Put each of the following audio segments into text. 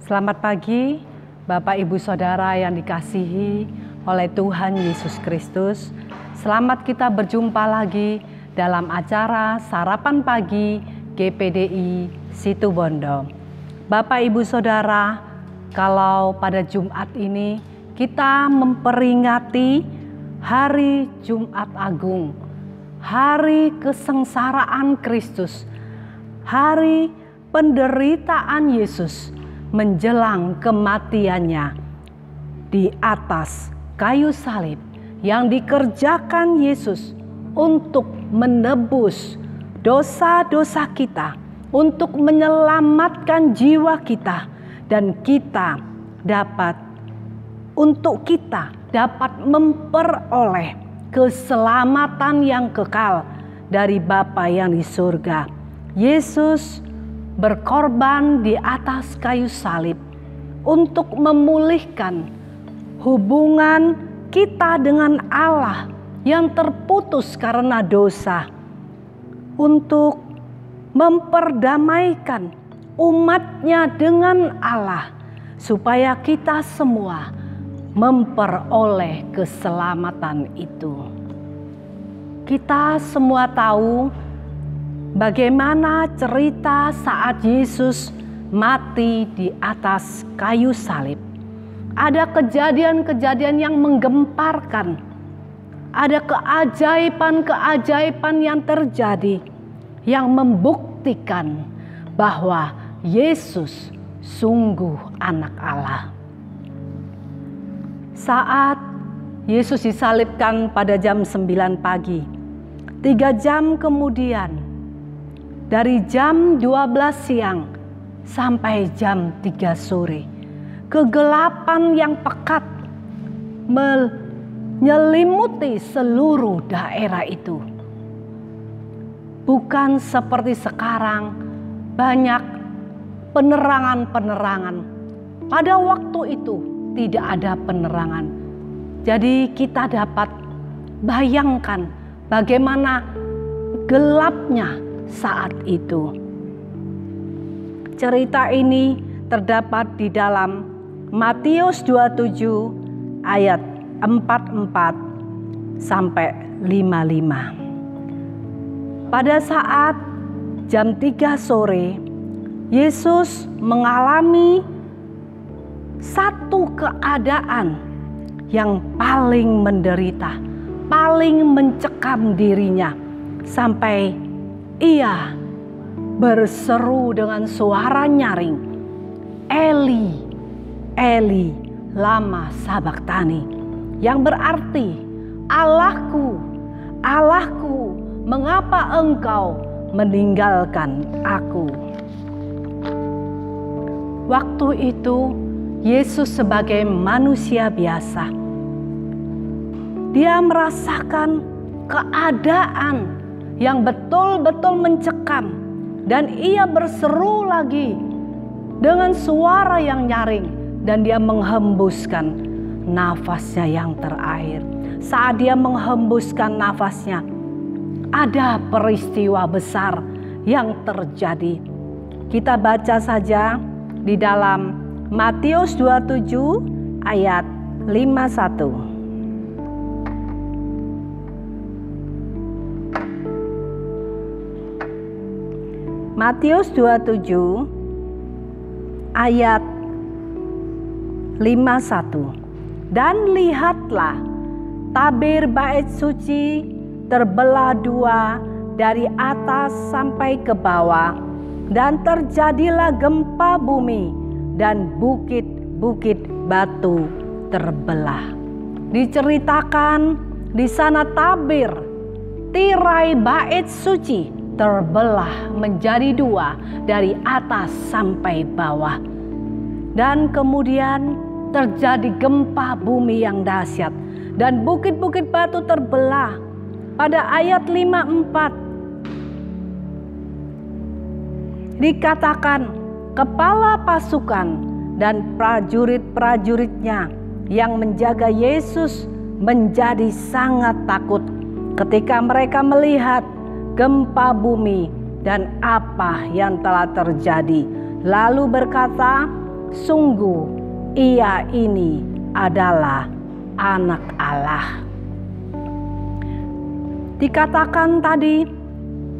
Selamat pagi, Bapak Ibu Saudara yang dikasihi oleh Tuhan Yesus Kristus. Selamat kita berjumpa lagi dalam acara Sarapan Pagi GPDI Situbondo. Bapak Ibu Saudara, kalau pada Jumat ini kita memperingati Hari Jumat Agung, Hari Kesengsaraan Kristus, Hari penderitaan Yesus menjelang kematiannya di atas kayu salib yang dikerjakan Yesus untuk menebus dosa-dosa kita, untuk menyelamatkan jiwa kita, dan kita dapat memperoleh keselamatan yang kekal dari Bapa yang di surga. Yesus berkorban di atas kayu salib untuk memulihkan hubungan kita dengan Allah yang terputus karena dosa, untuk memperdamaikan umatnya dengan Allah, supaya kita semua memperoleh keselamatan itu. Kita semua tahu bagaimana cerita saat Yesus mati di atas kayu salib. Ada kejadian-kejadian yang menggemparkan. Ada keajaiban-keajaiban yang terjadi yang membuktikan bahwa Yesus sungguh anak Allah. Saat Yesus disalibkan pada jam 9 pagi, 3 jam kemudian, dari jam 12 siang sampai jam 3 sore, kegelapan yang pekat menyelimuti seluruh daerah itu. Bukan seperti sekarang banyak penerangan-penerangan. Pada waktu itu tidak ada penerangan. Jadi kita dapat bayangkan bagaimana gelapnya saat itu. Cerita ini terdapat di dalam Matius 27 ayat 44 sampai 55. Pada saat jam 3 sore, Yesus mengalami satu keadaan yang paling menderita, paling mencekam dirinya, sampai ia berseru dengan suara nyaring, "Eli, Eli, lama sabachthani," yang berarti, "Allahku, Allahku, mengapa engkau meninggalkan aku?" Waktu itu Yesus sebagai manusia biasa, dia merasakan keadaan yang betul-betul mencekam, dan ia berseru lagi dengan suara yang nyaring, dan dia menghembuskan nafasnya yang terakhir. Saat dia menghembuskan nafasnya, ada peristiwa besar yang terjadi. Kita baca saja di dalam Matius 27 ayat 51. Matius 27 ayat 51. "Dan lihatlah, tabir bait suci terbelah dua dari atas sampai ke bawah, dan terjadilah gempa bumi, dan bukit-bukit batu terbelah." Diceritakan di sana tabir, tirai bait suci terbelah menjadi dua dari atas sampai bawah. Dan kemudian terjadi gempa bumi yang dahsyat, dan bukit-bukit batu terbelah. Pada ayat 54 dikatakan, kepala pasukan dan prajurit-prajuritnya yang menjaga Yesus menjadi sangat takut ketika mereka melihat gempa bumi dan apa yang telah terjadi. Lalu berkata, sungguh ia ini adalah Anak Allah. Dikatakan tadi,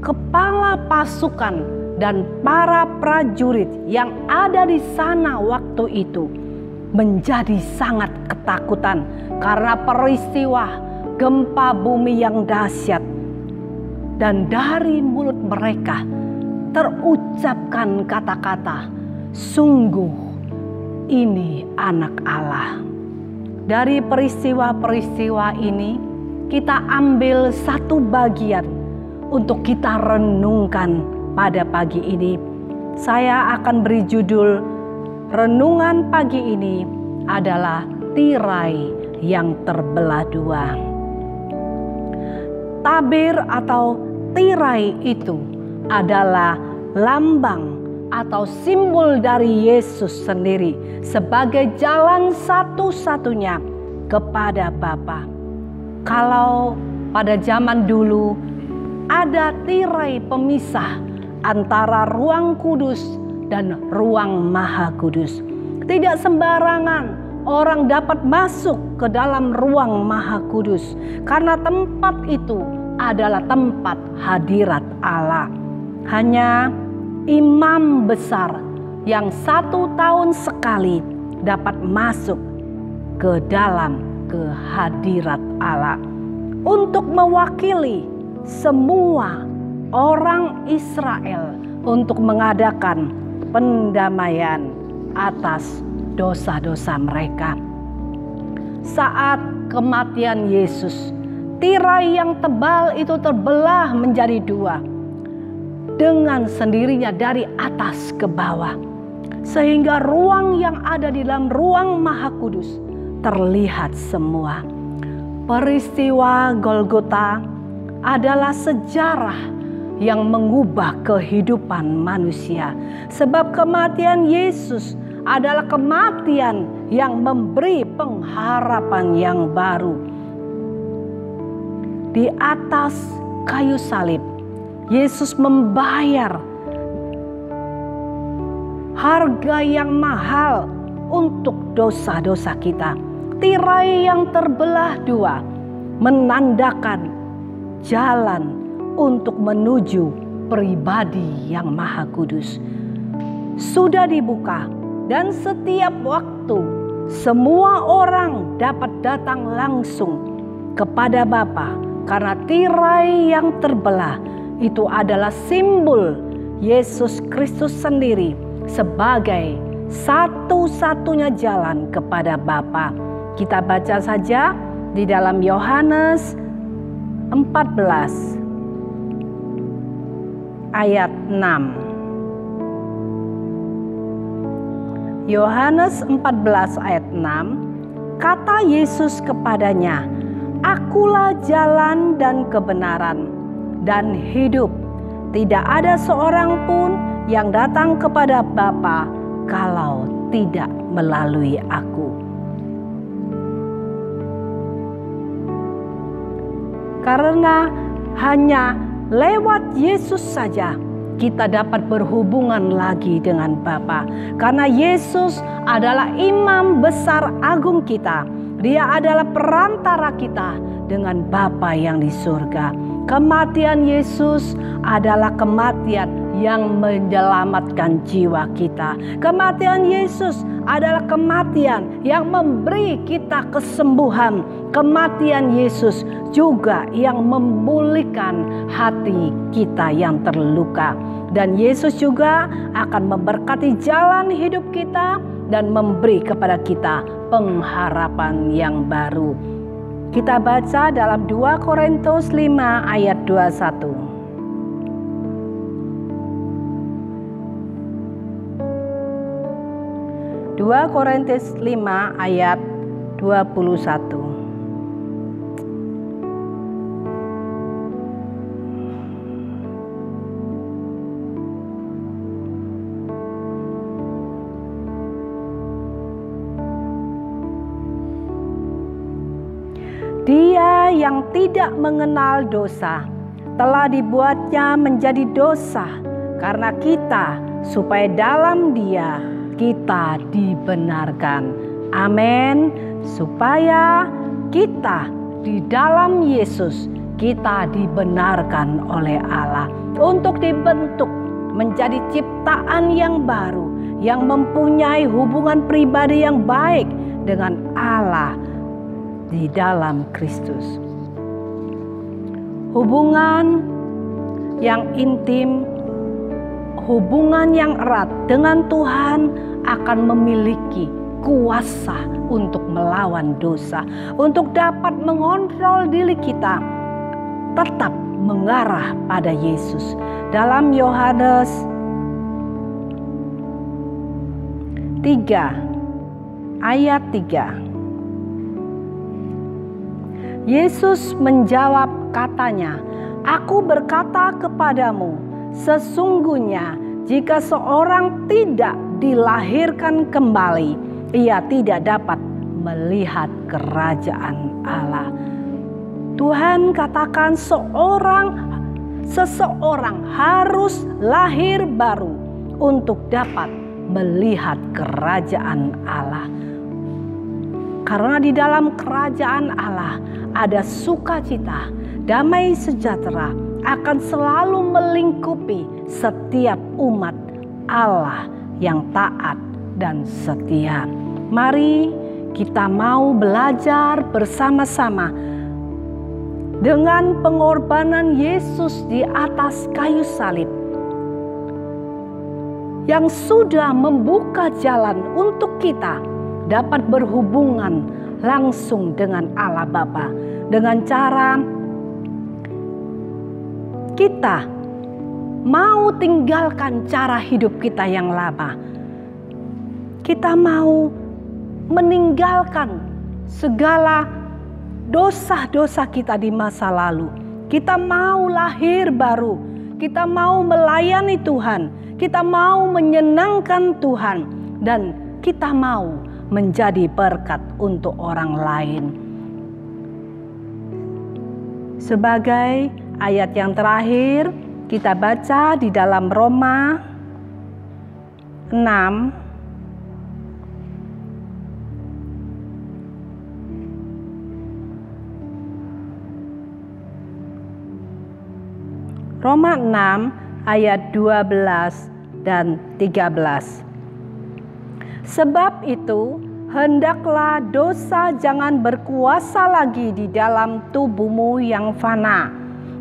kepala pasukan dan para prajurit yang ada di sana waktu itu menjadi sangat ketakutan karena peristiwa gempa bumi yang dahsyat. Dan dari mulut mereka terucapkan kata-kata, sungguh ini Anak Allah. Dari peristiwa-peristiwa ini kita ambil satu bagian untuk kita renungkan pada pagi ini. Saya akan beri judul renungan pagi ini adalah tirai yang terbelah dua. Tabir atau tirai itu adalah lambang atau simbol dari Yesus sendiri sebagai jalan satu-satunya kepada Bapa. Kalau pada zaman dulu ada tirai pemisah antara ruang kudus dan ruang maha kudus. Tidak sembarangan orang dapat masuk ke dalam ruang maha kudus karena tempat itu adalah tempat hadirat Allah. Hanya imam besar yang 1 tahun sekali dapat masuk ke dalam kehadirat Allah untuk mewakili semua orang Israel untuk mengadakan pendamaian atas dosa-dosa mereka. Saat kematian Yesus, tirai yang tebal itu terbelah menjadi dua dengan sendirinya dari atas ke bawah, sehingga ruang yang ada di dalam ruang maha kudus terlihat semua. Peristiwa Golgota adalah sejarah yang mengubah kehidupan manusia, sebab kematian Yesus adalah kematian yang memberi pengharapan yang baru. Di atas kayu salib Yesus membayar harga yang mahal untuk dosa-dosa kita. Tirai yang terbelah dua menandakan jalan untuk menuju pribadi yang maha kudus. Sudah dibuka dan setiap waktu semua orang dapat datang langsung kepada Bapa karena tirai yang terbelah itu adalah simbol Yesus Kristus sendiri sebagai satu-satunya jalan kepada Bapa. Kita baca saja di dalam Yohanes 14 ayat 6. Yohanes 14 ayat 6, kata Yesus kepadanya, "Akulah jalan dan kebenaran dan hidup. Tidak ada seorang pun yang datang kepada Bapa kalau tidak melalui aku." Karena hanya lewat Yesus saja kita dapat berhubungan lagi dengan Bapa. Karena Yesus adalah imam besar agung kita. Dia adalah perantara kita dengan Bapa yang di surga. Kematian Yesus adalah kematian yang menyelamatkan jiwa kita. Kematian Yesus adalah kematian yang memberi kita kesembuhan. Kematian Yesus juga yang memulihkan hati kita yang terluka. Dan Yesus juga akan memberkati jalan hidup kita dan memberi kepada kita pengharapan yang baru. Kita baca dalam 2 Korintus 5 ayat 21. 2 Korintus 5 ayat 21. Dia yang tidak mengenal dosa telah dibuatnya menjadi dosa karena kita, supaya dalam Dia kita dibenarkan. Amin. Supaya kita di dalam Yesus, kita dibenarkan oleh Allah untuk dibentuk menjadi ciptaan yang baru, yang mempunyai hubungan pribadi yang baik dengan Allah di dalam Kristus. Hubungan yang intim, hubungan yang erat dengan Tuhan akan memiliki kuasa untuk melawan dosa, untuk dapat mengontrol diri kita tetap mengarah pada Yesus. Dalam Yohanes 3 ayat 3. Yesus menjawab katanya, "Aku berkata kepadamu, sesungguhnya jika seorang tidak dilahirkan kembali, ia tidak dapat melihat kerajaan Allah." Tuhan katakan seseorang harus lahir baru untuk dapat melihat kerajaan Allah. Karena di dalam kerajaan Allah ada sukacita, damai sejahtera akan selalu melingkupi setiap umat Allah yang taat dan setia. Mari kita mau belajar bersama-sama dengan pengorbanan Yesus di atas kayu salib yang sudah membuka jalan untuk kita dapat berhubungan langsung dengan Allah Bapa, dengan cara kita mau tinggalkan cara hidup kita yang lama. Kita mau meninggalkan segala dosa-dosa kita di masa lalu. Kita mau lahir baru. Kita mau melayani Tuhan. Kita mau menyenangkan Tuhan. Dan kita mau menjadi berkat untuk orang lain. Sebagai ayat yang terakhir, kita baca di dalam Roma 6 ayat 12 dan 13. Sebab itu, hendaklah dosa jangan berkuasa lagi di dalam tubuhmu yang fana,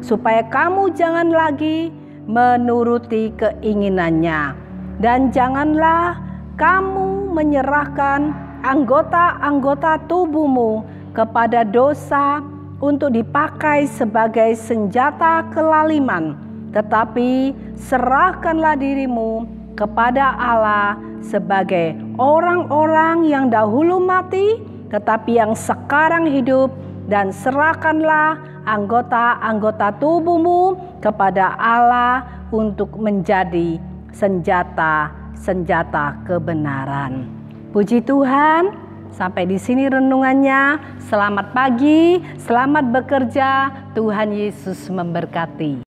supaya kamu jangan lagi menuruti keinginannya. Dan janganlah kamu menyerahkan anggota-anggota tubuhmu kepada dosa untuk dipakai sebagai senjata kelaliman, tetapi serahkanlah dirimu kepada Allah sebagai orang-orang yang dahulu mati, tetapi yang sekarang hidup, dan serahkanlah anggota-anggota tubuhmu kepada Allah untuk menjadi senjata-senjata kebenaran. Puji Tuhan. Sampai di sini renungannya. Selamat pagi, selamat bekerja. Tuhan Yesus memberkati.